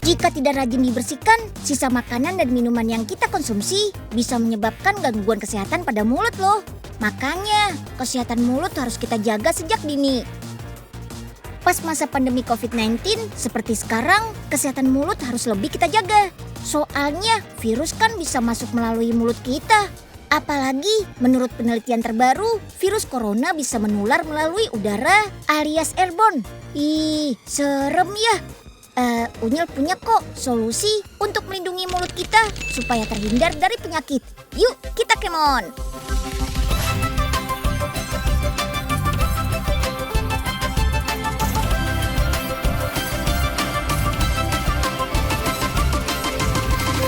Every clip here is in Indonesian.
Jika tidak rajin dibersihkan, sisa makanan dan minuman yang kita konsumsi bisa menyebabkan gangguan kesehatan pada mulut loh. Makanya, kesehatan mulut harus kita jaga sejak dini. Pas masa pandemi COVID-19 seperti sekarang, kesehatan mulut harus lebih kita jaga. Soalnya virus kan bisa masuk melalui mulut kita. Apalagi menurut penelitian terbaru, virus corona bisa menular melalui udara alias airborne. Ih, serem ya. Unyil punya kok solusi untuk melindungi mulut kita supaya terhindar dari penyakit. Yuk, kita kemon!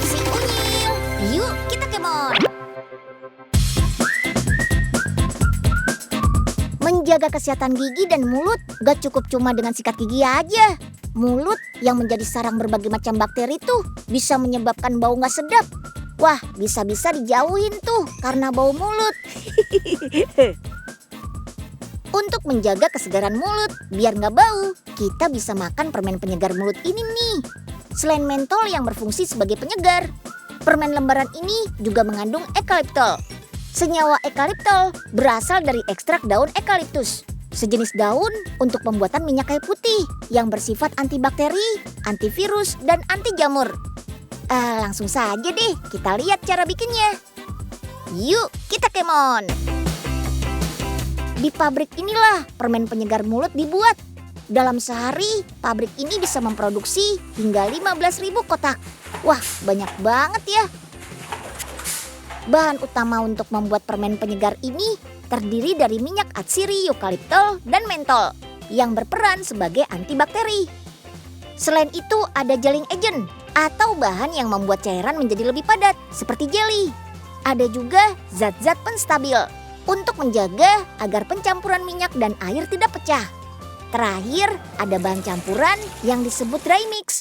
Si Unyil, yuk kita kemon! Menjaga kesehatan gigi dan mulut gak cukup cuma dengan sikat gigi aja. Mulut yang menjadi sarang berbagai macam bakteri tuh bisa menyebabkan bau gak sedap. Wah, bisa-bisa dijauhin tuh karena bau mulut. Untuk menjaga kesegaran mulut biar gak bau, kita bisa makan permen penyegar mulut ini nih. Selain mentol yang berfungsi sebagai penyegar, permen lembaran ini juga mengandung eukaliptol. Senyawa eukaliptol berasal dari ekstrak daun eukaliptus, sejenis daun untuk pembuatan minyak kayu putih yang bersifat antibakteri, antivirus, dan anti jamur. Langsung saja deh kita lihat cara bikinnya. Yuk kita kemon! Di pabrik inilah permen penyegar mulut dibuat. Dalam sehari, pabrik ini bisa memproduksi hingga 15.000 kotak. Wah, banyak banget ya. Bahan utama untuk membuat permen penyegar ini terdiri dari minyak atsiri, eukaliptol, dan mentol yang berperan sebagai antibakteri. Selain itu ada gelling agent atau bahan yang membuat cairan menjadi lebih padat seperti jelly. Ada juga zat-zat penstabil untuk menjaga agar pencampuran minyak dan air tidak pecah. Terakhir ada bahan campuran yang disebut dry mix.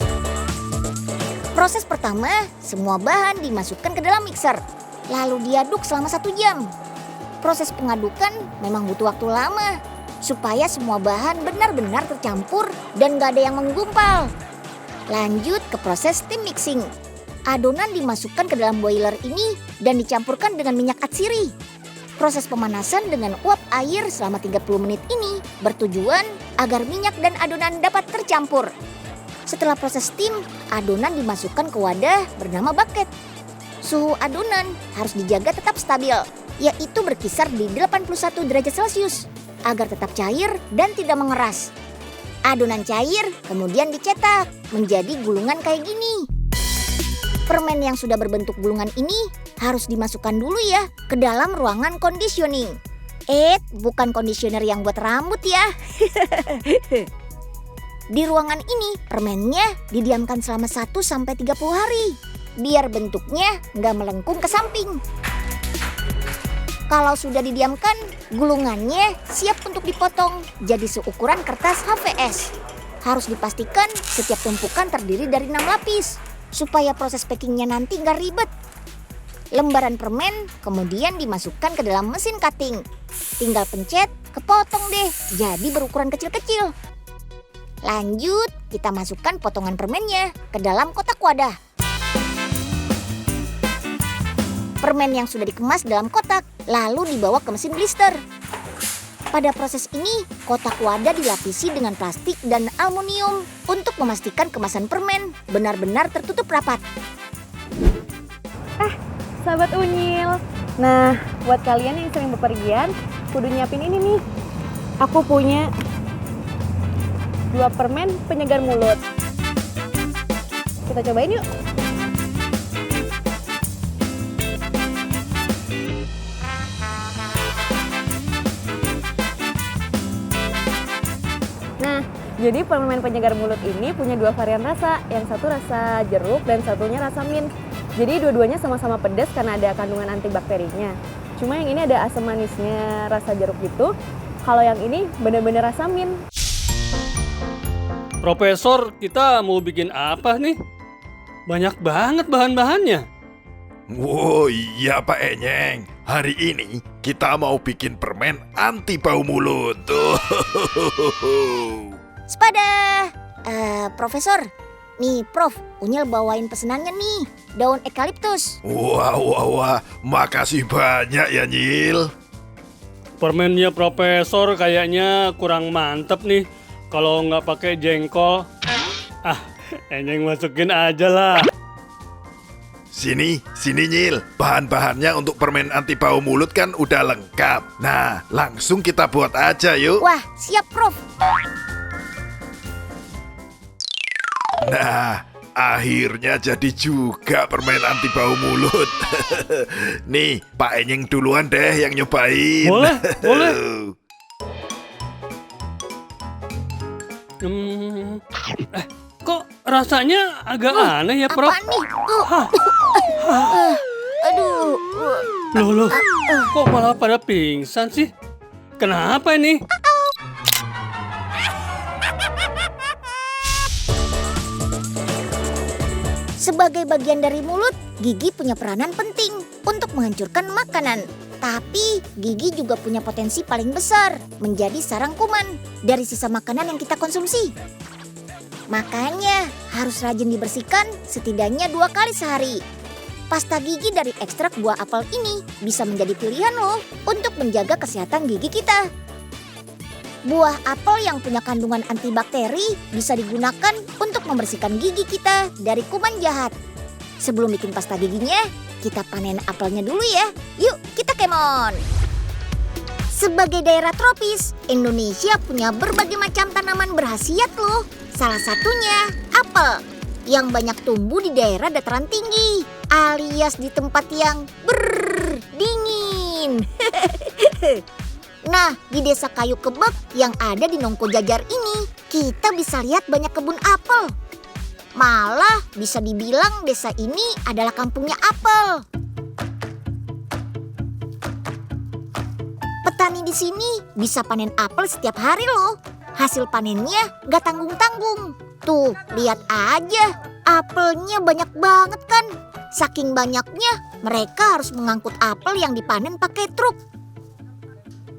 Proses pertama, semua bahan dimasukkan ke dalam mixer, lalu diaduk selama 1 jam. Proses pengadukan memang butuh waktu lama supaya semua bahan benar-benar tercampur dan gak ada yang menggumpal. Lanjut ke proses steam mixing. Adonan dimasukkan ke dalam boiler ini dan dicampurkan dengan minyak atsiri. Proses pemanasan dengan uap air selama 30 menit ini bertujuan agar minyak dan adonan dapat tercampur. Setelah proses steam, adonan dimasukkan ke wadah bernama bucket. Suhu adonan harus dijaga tetap stabil, yaitu berkisar di 81 derajat Celcius, agar tetap cair dan tidak mengeras. Adonan cair kemudian dicetak menjadi gulungan kayak gini. Permen yang sudah berbentuk gulungan ini harus dimasukkan dulu ya ke dalam ruangan conditioning. Bukan conditioner yang buat rambut ya. Di ruangan ini permennya didiamkan selama 1-30 hari. Biar bentuknya nggak melengkung ke samping. Kalau sudah didiamkan, gulungannya siap untuk dipotong jadi seukuran kertas HVS. Harus dipastikan setiap tumpukan terdiri dari 6 lapis, supaya proses packingnya nanti nggak ribet. Lembaran permen kemudian dimasukkan ke dalam mesin cutting. Tinggal pencet, kepotong deh, jadi berukuran kecil-kecil. Lanjut, kita masukkan potongan permennya ke dalam kotak wadah. Permen yang sudah dikemas dalam kotak lalu dibawa ke mesin blister. Pada proses ini, kotak wadah dilapisi dengan plastik dan aluminium untuk memastikan kemasan permen benar-benar tertutup rapat. Sahabat Unyil, nah buat kalian yang sering bepergian, kudu nyiapin ini nih. Aku punya 2 permen penyegar mulut. Kita cobain yuk. Nah, jadi permen penyegar mulut ini punya 2 varian rasa. Yang satu rasa jeruk dan satunya rasa mint. Jadi dua-duanya sama-sama pedas karena ada kandungan antibakterinya. Cuma yang ini ada asam manisnya rasa jeruk gitu. Kalau yang ini bener-bener rasa mint. Profesor, kita mau bikin apa nih? Banyak banget bahan-bahannya. Wow, iya Pak Enyeng. Hari ini kita mau bikin permen anti bau mulut. Sepada! Profesor, Nih, Prof, Unyil bawain pesenannya nih, daun eukaliptus. Wah, makasih banyak ya Nyil. Permennya Profesor kayaknya kurang mantep nih kalau nggak pakai jengkol. Ah, Enyeng masukin aja lah. Sini Nyil, bahan-bahannya untuk permen anti bau mulut kan udah lengkap. Nah, langsung kita buat aja yuk. Wah, siap, Prof. Nah, akhirnya jadi juga permen anti bau mulut. Nih, Pak Enyeng duluan deh yang nyobain. Boleh. Kok rasanya agak aneh ya, Prof? Apaan nih? Aduh. Loh, kok malah pada pingsan sih? Kenapa ini? Sebagai bagian dari mulut, gigi punya peranan penting untuk menghancurkan makanan. Tapi gigi juga punya potensi paling besar menjadi sarang kuman dari sisa makanan yang kita konsumsi. Makanya harus rajin dibersihkan setidaknya 2 kali sehari. Pasta gigi dari ekstrak buah apel ini bisa menjadi pilihan loh untuk menjaga kesehatan gigi kita. Buah apel yang punya kandungan antibakteri bisa digunakan untuk membersihkan gigi kita dari kuman jahat. Sebelum bikin pasta giginya, kita panen apelnya dulu ya. Yuk, kita kemon! Sebagai daerah tropis, Indonesia punya berbagai macam tanaman berkhasiat loh. Salah satunya apel yang banyak tumbuh di daerah dataran tinggi alias di tempat yang dingin. Nah, di desa Kayu Kebek yang ada di Nongko Jajar ini, kita bisa lihat banyak kebun apel. Malah bisa dibilang desa ini adalah kampungnya apel. Petani di sini bisa panen apel setiap hari loh. Hasil panennya gak tanggung-tanggung. Tuh, lihat aja. Apelnya banyak banget kan. Saking banyaknya, mereka harus mengangkut apel yang dipanen pakai truk.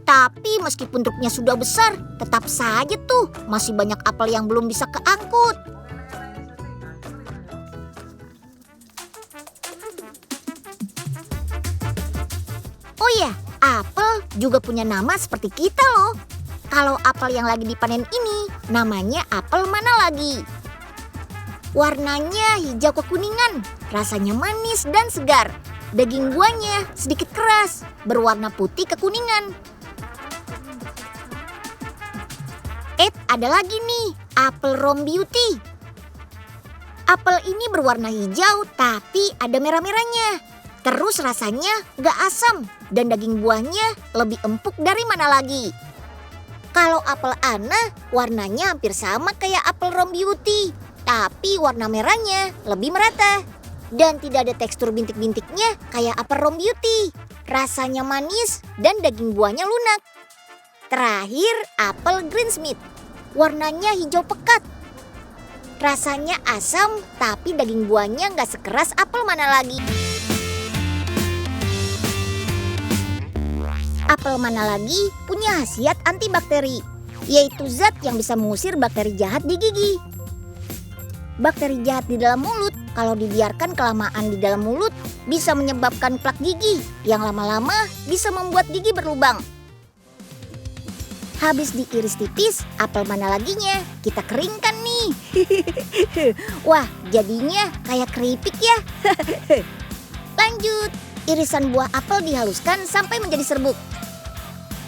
Tapi meskipun truknya sudah besar, tetap saja tuh masih banyak apel yang belum bisa keangkut. Oh iya, apel juga punya nama seperti kita loh. Kalau apel yang lagi dipanen ini, namanya apel mana lagi? Warnanya hijau kekuningan, rasanya manis dan segar. Daging buahnya sedikit keras, berwarna putih kekuningan. Ada lagi nih, apel Rom Beauty. Apel ini berwarna hijau tapi ada merah-merahnya. Terus rasanya gak asam dan daging buahnya lebih empuk dari mana lagi. Kalau apel Ana warnanya hampir sama kayak apel Rom Beauty, tapi warna merahnya lebih merata. Dan tidak ada tekstur bintik-bintiknya kayak apel Rom Beauty. Rasanya manis dan daging buahnya lunak. Terakhir, apel Greensmith. Warnanya hijau pekat. Rasanya asam, tapi daging buahnya nggak sekeras apel mana lagi. Apel mana lagi punya khasiat antibakteri, yaitu zat yang bisa mengusir bakteri jahat di gigi. Bakteri jahat di dalam mulut, kalau dibiarkan kelamaan di dalam mulut, bisa menyebabkan plak gigi yang lama-lama bisa membuat gigi berlubang. Habis diiris tipis, apel mana laginya kita keringkan nih. Wah, jadinya kayak keripik ya. Lanjut, irisan buah apel dihaluskan sampai menjadi serbuk.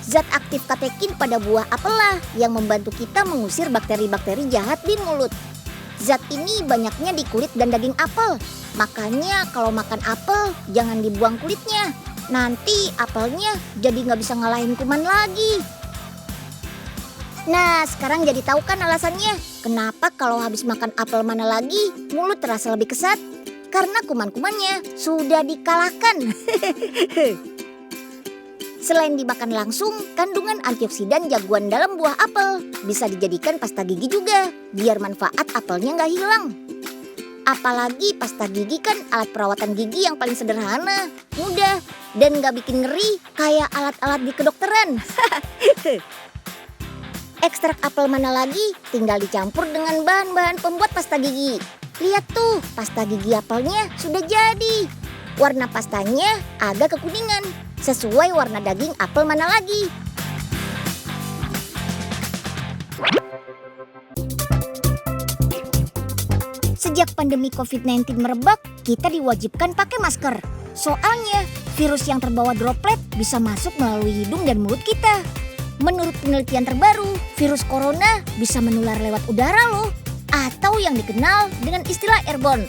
Zat aktif katekin pada buah apel lah yang membantu kita mengusir bakteri-bakteri jahat di mulut. Zat ini banyaknya di kulit dan daging apel. Makanya kalau makan apel jangan dibuang kulitnya. Nanti apelnya jadi nggak bisa ngalahin kuman lagi. Nah, sekarang jadi tahu kan alasannya kenapa kalau habis makan apel mana lagi mulut terasa lebih kesat? Karena kuman-kumannya sudah dikalahkan. Selain dimakan langsung, kandungan antioksidan jagoan dalam buah apel bisa dijadikan pasta gigi juga, biar manfaat apelnya nggak hilang. Apalagi pasta gigi kan alat perawatan gigi yang paling sederhana, mudah, dan nggak bikin ngeri kayak alat-alat di kedokteran. Ekstrak apel mana lagi tinggal dicampur dengan bahan-bahan pembuat pasta gigi. Lihat tuh, pasta gigi apelnya sudah jadi. Warna pastanya agak kekuningan, sesuai warna daging apel mana lagi. Sejak pandemi COVID-19 merebak, kita diwajibkan pakai masker. Soalnya, virus yang terbawa droplet bisa masuk melalui hidung dan mulut kita. Menurut penelitian terbaru, virus corona bisa menular lewat udara loh, atau yang dikenal dengan istilah airborne.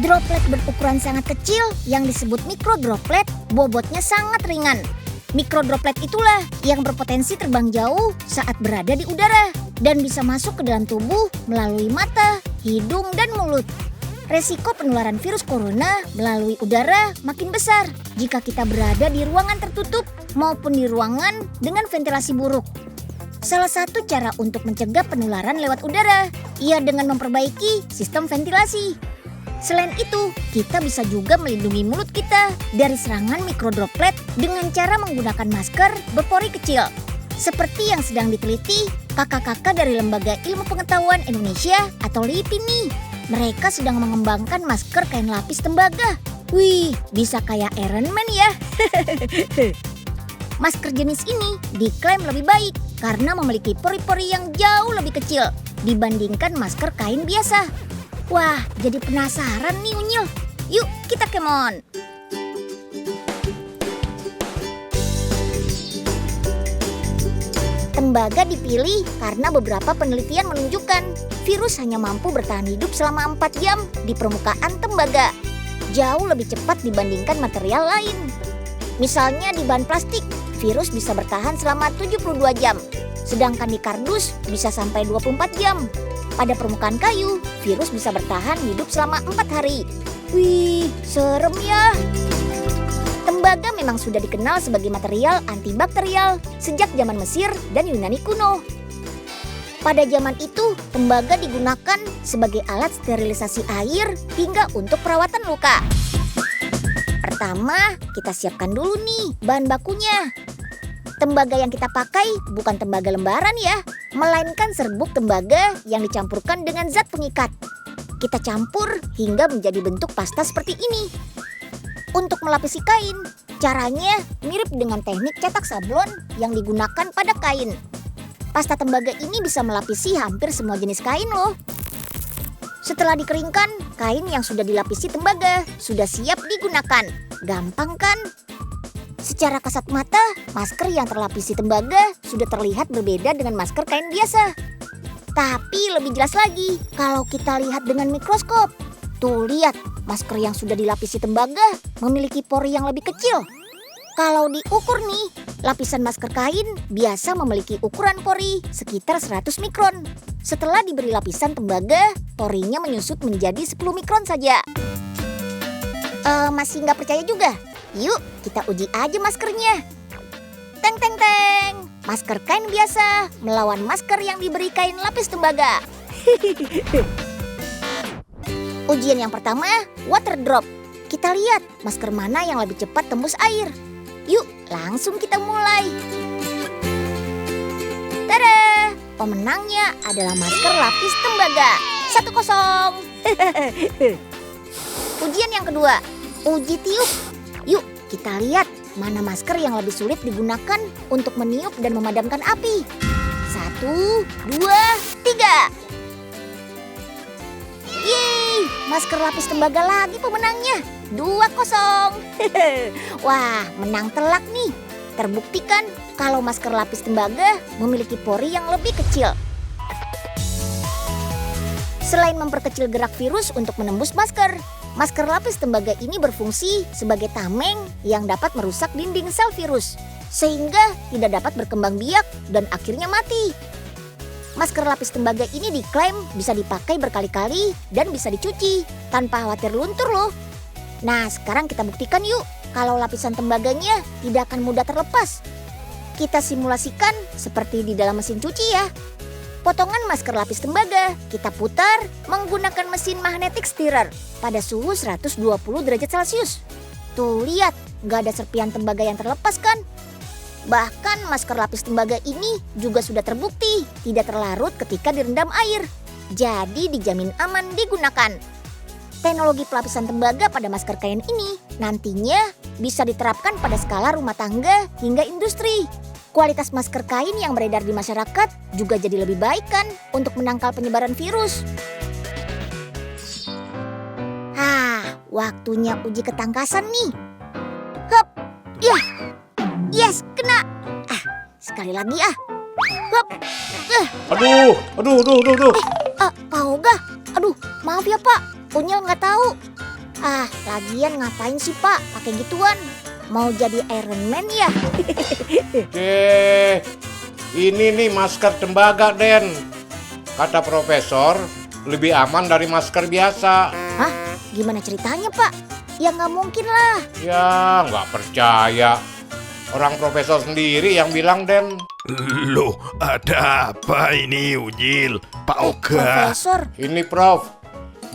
Droplet berukuran sangat kecil yang disebut mikrodroplet, bobotnya sangat ringan. Mikrodroplet itulah yang berpotensi terbang jauh saat berada di udara dan bisa masuk ke dalam tubuh melalui mata, hidung, dan mulut. Resiko penularan virus corona melalui udara makin besar jika kita berada di ruangan tertutup maupun di ruangan dengan ventilasi buruk. Salah satu cara untuk mencegah penularan lewat udara, ia dengan memperbaiki sistem ventilasi. Selain itu, kita bisa juga melindungi mulut kita dari serangan mikrodroplet dengan cara menggunakan masker berpori kecil. Seperti yang sedang diteliti kakak-kakak dari Lembaga Ilmu Pengetahuan Indonesia atau LIPI nih. Mereka sedang mengembangkan masker kain lapis tembaga. Wih, bisa kayak Iron Man ya. Masker jenis ini diklaim lebih baik karena memiliki pori-pori yang jauh lebih kecil dibandingkan masker kain biasa. Wah, jadi penasaran nih Unyil. Yuk, kita kemon. Tembaga dipilih karena beberapa penelitian menunjukkan virus hanya mampu bertahan hidup selama 4 jam di permukaan tembaga. Jauh lebih cepat dibandingkan material lain. Misalnya di bahan plastik, virus bisa bertahan selama 72 jam. Sedangkan di kardus bisa sampai 24 jam. Pada permukaan kayu, virus bisa bertahan hidup selama 4 hari. Wih, serem ya. Tembaga memang sudah dikenal sebagai material antibakterial sejak zaman Mesir dan Yunani kuno. Pada zaman itu, tembaga digunakan sebagai alat sterilisasi air hingga untuk perawatan luka. Pertama, kita siapkan dulu nih bahan bakunya. Tembaga yang kita pakai bukan tembaga lembaran ya, melainkan serbuk tembaga yang dicampurkan dengan zat pengikat. Kita campur hingga menjadi bentuk pasta seperti ini. Untuk melapisi kain, caranya mirip dengan teknik cetak sablon yang digunakan pada kain. Pasta tembaga ini bisa melapisi hampir semua jenis kain loh. Setelah dikeringkan, kain yang sudah dilapisi tembaga sudah siap digunakan. Gampang kan? Secara kasat mata, masker yang terlapisi tembaga sudah terlihat berbeda dengan masker kain biasa. Tapi lebih jelas lagi kalau kita lihat dengan mikroskop. Tuh lihat, masker yang sudah dilapisi tembaga memiliki pori yang lebih kecil. Kalau diukur nih, lapisan masker kain biasa memiliki ukuran pori sekitar 100 mikron. Setelah diberi lapisan tembaga, porinya menyusut menjadi 10 mikron saja. Masih nggak percaya juga? Yuk, kita uji aja maskernya. Teng teng teng, masker kain biasa melawan masker yang diberi kain lapis tembaga. Ujian yang pertama, water drop. Kita lihat masker mana yang lebih cepat tembus air. Yuk, langsung kita mulai. Tada! Pemenangnya adalah masker lapis tembaga. 1-0. Ujian yang kedua, uji tiup. Yuk, kita lihat mana masker yang lebih sulit digunakan untuk meniup dan memadamkan api. 1, 2, 3. Yeay, masker lapis tembaga lagi pemenangnya. 2-0. Wah, menang telak nih. Terbuktikan kalau masker lapis tembaga memiliki pori yang lebih kecil. Selain memperkecil gerak virus untuk menembus masker, masker lapis tembaga ini berfungsi sebagai tameng yang dapat merusak dinding sel virus, sehingga tidak dapat berkembang biak dan akhirnya mati. Masker lapis tembaga ini diklaim bisa dipakai berkali-kali dan bisa dicuci tanpa khawatir luntur loh. Nah, sekarang kita buktikan yuk kalau lapisan tembaganya tidak akan mudah terlepas. Kita simulasikan seperti di dalam mesin cuci ya. Potongan masker lapis tembaga kita putar menggunakan mesin magnetic stirrer pada suhu 120 derajat Celcius. Tuh lihat, nggak ada serpian tembaga yang terlepas kan? Bahkan masker lapis tembaga ini juga sudah terbukti tidak terlarut ketika direndam air. jadi dijamin aman digunakan. Teknologi pelapisan tembaga pada masker kain ini nantinya bisa diterapkan pada skala rumah tangga hingga industri. Kualitas masker kain yang beredar di masyarakat juga jadi lebih baik kan untuk menangkal penyebaran virus. Waktunya uji ketangkasan nih. Hup, ya, yes, kena. Sekali lagi Hup, Aduh. Pak Oga, aduh, maaf ya Pak, Unyil nggak tahu. Lagian ngapain sih Pak pakai gituan? Mau jadi Iron Man ya? Ini nih masker tembaga, Den. Kata profesor, lebih aman dari masker biasa. Hah? Gimana ceritanya Pak? Ya nggak mungkin lah. Ya, nggak percaya. Orang profesor sendiri yang bilang, Den. Loh, ada apa ini Unyil? Pak Oga. Profesor, Ini Prof,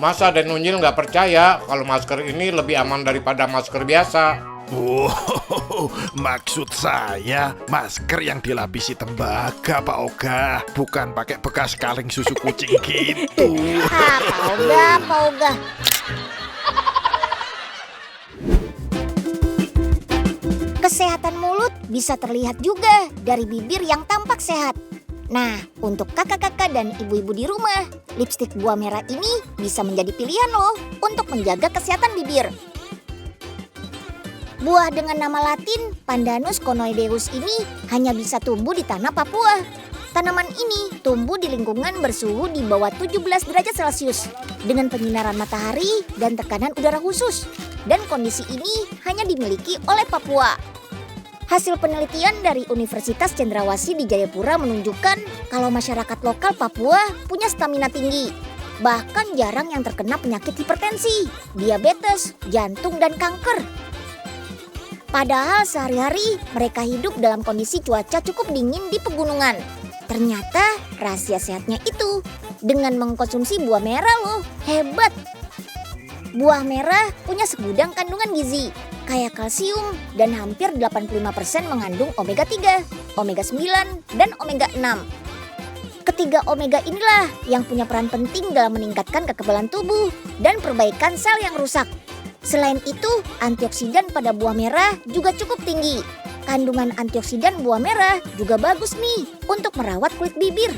masa Den Unyil nggak percaya kalau masker ini lebih aman daripada masker biasa? Wow, maksud saya masker yang dilapisi tembaga Pak Oga, bukan pakai bekas kaleng susu kucing gitu. Pak Oga. Kesehatan mulut bisa terlihat juga dari bibir yang tampak sehat. Nah, untuk kakak-kakak dan ibu-ibu di rumah, lipstik buah merah ini bisa menjadi pilihan loh untuk menjaga kesehatan bibir. Buah dengan nama latin Pandanus conoideus ini hanya bisa tumbuh di tanah Papua. Tanaman ini tumbuh di lingkungan bersuhu di bawah 17 derajat Celcius dengan penyinaran matahari dan tekanan udara khusus. Dan kondisi ini hanya dimiliki oleh Papua. Hasil penelitian dari Universitas Cendrawasih di Jayapura menunjukkan kalau masyarakat lokal Papua punya stamina tinggi. Bahkan jarang yang terkena penyakit hipertensi, diabetes, jantung, dan kanker. Padahal sehari-hari mereka hidup dalam kondisi cuaca cukup dingin di pegunungan. Ternyata rahasia sehatnya itu dengan mengkonsumsi buah merah loh, hebat. Buah merah punya segudang kandungan gizi, kaya kalsium dan hampir 85% mengandung omega 3, omega 9, dan omega 6. Ketiga omega inilah yang punya peran penting dalam meningkatkan kekebalan tubuh dan perbaikan sel yang rusak. Selain itu, antioksidan pada buah merah juga cukup tinggi. Kandungan antioksidan buah merah juga bagus nih untuk merawat kulit bibir.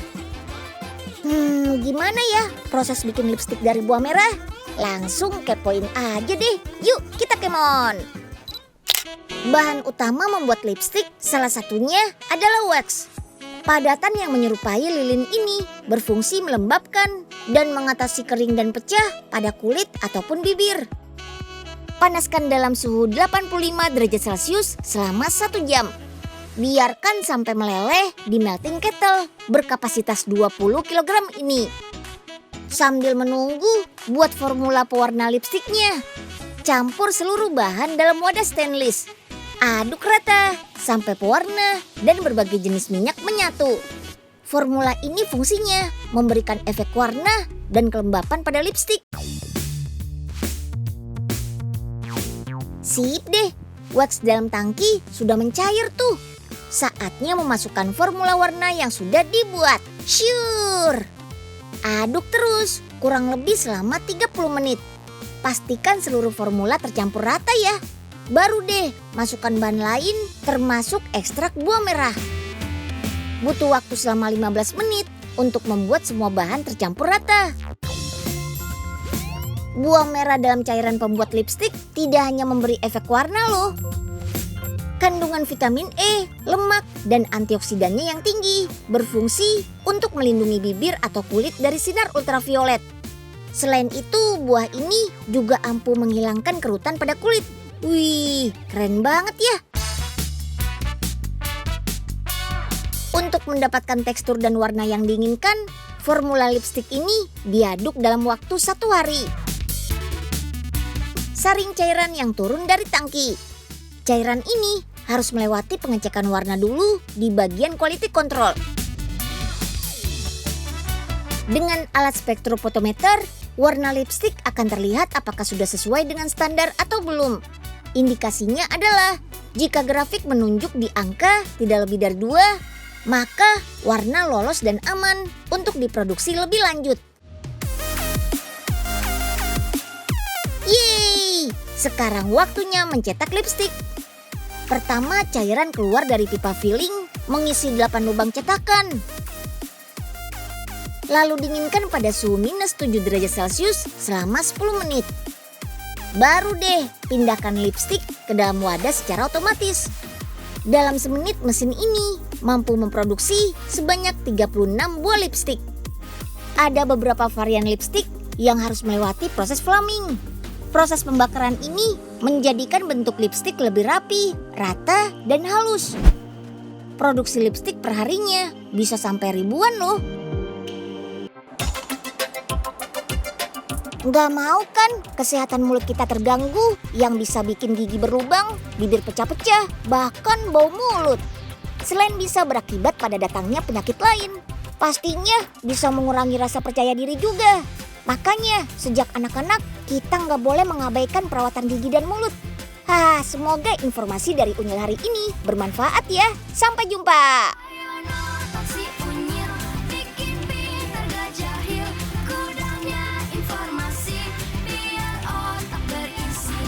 Gimana ya proses bikin lipstik dari buah merah? Langsung kepoin aja deh. Yuk kita kemon. Bahan utama membuat lipstik salah satunya adalah wax. Padatan yang menyerupai lilin ini berfungsi melembabkan dan mengatasi kering dan pecah pada kulit ataupun bibir. Panaskan dalam suhu 85 derajat Celcius selama 1 jam. Biarkan sampai meleleh di melting kettle berkapasitas 20 kg ini. Sambil menunggu, buat formula pewarna lipstiknya. Campur seluruh bahan dalam wadah stainless. Aduk rata sampai pewarna dan berbagai jenis minyak menyatu. Formula ini fungsinya memberikan efek warna dan kelembapan pada lipstik. Sip deh, wax dalam tangki sudah mencair tuh. Saatnya memasukkan formula warna yang sudah dibuat. Syur! Aduk terus, kurang lebih selama 30 menit. Pastikan seluruh formula tercampur rata ya. Baru deh masukkan bahan lain termasuk ekstrak buah merah. Butuh waktu selama 15 menit untuk membuat semua bahan tercampur rata. Buah merah dalam cairan pembuat lipstik tidak hanya memberi efek warna loh. Kandungan vitamin E, lemak, dan antioksidannya yang tinggi berfungsi untuk melindungi bibir atau kulit dari sinar ultraviolet. Selain itu, buah ini juga ampuh menghilangkan kerutan pada kulit. Wih, keren banget ya. Untuk mendapatkan tekstur dan warna yang diinginkan, formula lipstik ini diaduk dalam waktu 1 hari. Saring cairan yang turun dari tangki. Cairan ini harus melewati pengecekan warna dulu di bagian quality control. Dengan alat spektrofotometer, warna lipstik akan terlihat apakah sudah sesuai dengan standar atau belum. Indikasinya adalah jika grafik menunjuk di angka tidak lebih dari 2, maka warna lolos dan aman untuk diproduksi lebih lanjut. Sekarang waktunya mencetak lipstik. Pertama, cairan keluar dari pipa filling mengisi 8 lubang cetakan. Lalu dinginkan pada suhu minus 7 derajat Celcius selama 10 menit. Baru deh pindahkan lipstik ke dalam wadah secara otomatis. Dalam semenit mesin ini mampu memproduksi sebanyak 36 buah lipstik. Ada beberapa varian lipstik yang harus melewati proses flaming. Proses pembakaran ini menjadikan bentuk lipstik lebih rapi, rata, dan halus. Produksi lipstik perharinya bisa sampai ribuan loh. Nggak mau kan kesehatan mulut kita terganggu yang bisa bikin gigi berlubang, bibir pecah-pecah, bahkan bau mulut. Selain bisa berakibat pada datangnya penyakit lain, pastinya bisa mengurangi rasa percaya diri juga. Makanya sejak anak-anak kita nggak boleh mengabaikan perawatan gigi dan mulut. Semoga informasi dari Unyil hari ini bermanfaat ya. Sampai jumpa.